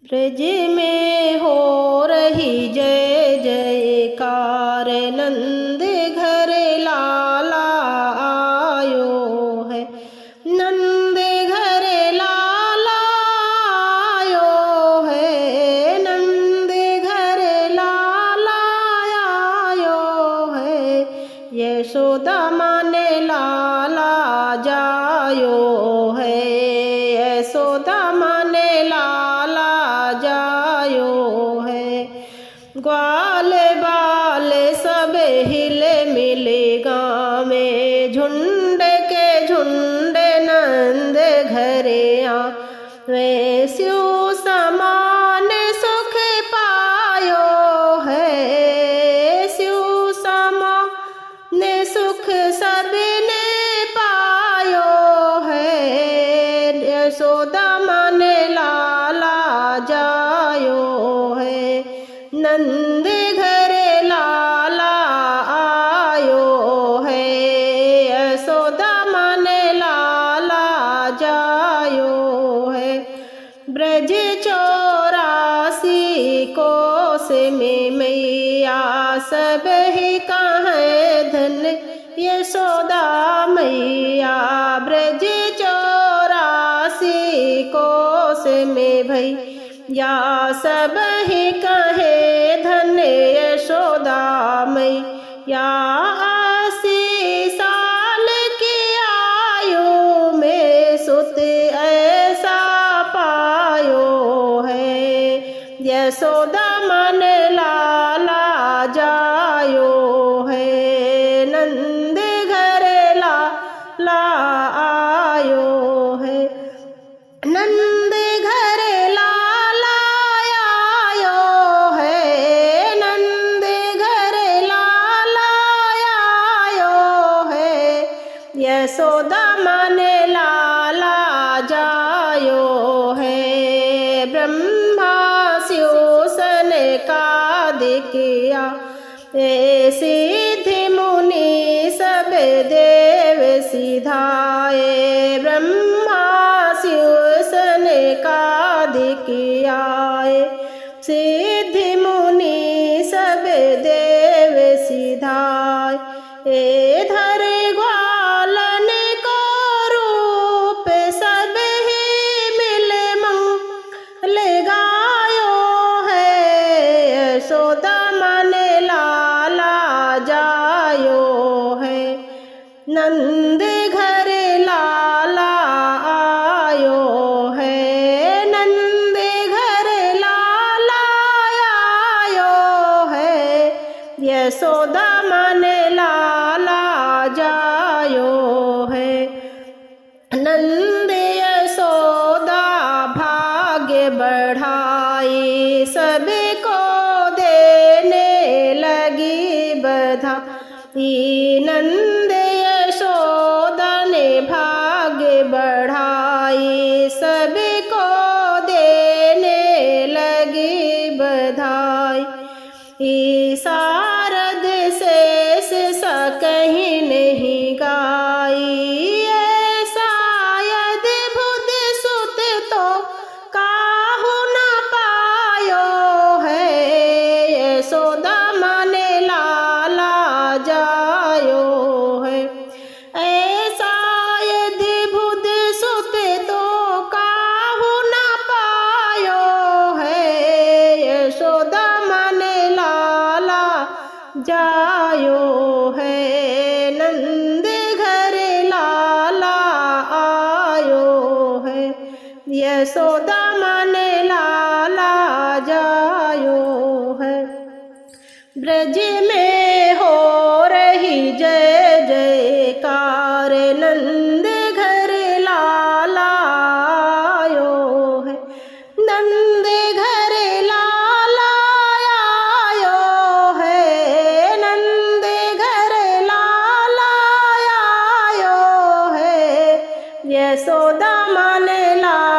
ब्रज में हो रही जय जयकार, नंद घर लाला आयो है। नंद घर लाला आयो है, नंद घर लाला आयो है। यशोदा माने लाला जायो है, यशोदा माने लाला जायो है। ग्वाल बाल सब हिले मिले गाँव में, झुंड के झुंड नंद घरे वे स्यु समान सुख पायो है। स्यु समान सुख सबने पायो है। यशोदा माने लाला जायो है, नंद घर लाला आयो है। यशोदा माने लाला जायो है। ब्रज 84 कोस में मैया सब ही कहाँ धन यशोदा मैया। ब्रज 84 कोस में भैया सब ही कहे धन यशोदा मैया। 80 साल की आयु में सुत ऐसा पायो है। यशोदा मन लाला जायो है, नंद घर लाला आयो है। नंद घर लाला आयो है, नंद घर लाला आयो है। यशोदा माने लाला जायो है। ब्रह्मा शिव सनकादिक सिद्धि मुनि सब देव सिधाए। ब्रह्मा शिव सनकादिक आए, सिद्धि मुनि सब देव सिधाए। धर ग्वालन को रूप सब ही मिल मंगल गायो है। यशोदा माने लाला जायो है, नंद घर लाला आयो है। नंद घर लाला आयो है। यशोदा माने लाला जायो है। नंद यशोदा भाग्य बढ़ाई, सबको देने लगी बधाई। नंद यशोदा ने भाग्य बढ़ाई, सबको देने लगी बधाई। शारद शेष सा कहीं नहीं गाई, शायद बुध सुत तो काहू न पायो है। यशोदा माने लाला जायो है, शायद बुध सुत तो काहू न पायो है। यशोदा माने लाला जायो है, नंद घर लाला आयो है। यशोदा माने लाला जायो है। ब्रज में हो रही जय जयकार, नंद घर लाला आयो है। नंद घर लाला आयो है, नंद घर लाला आयो है। यशोदा माने लाला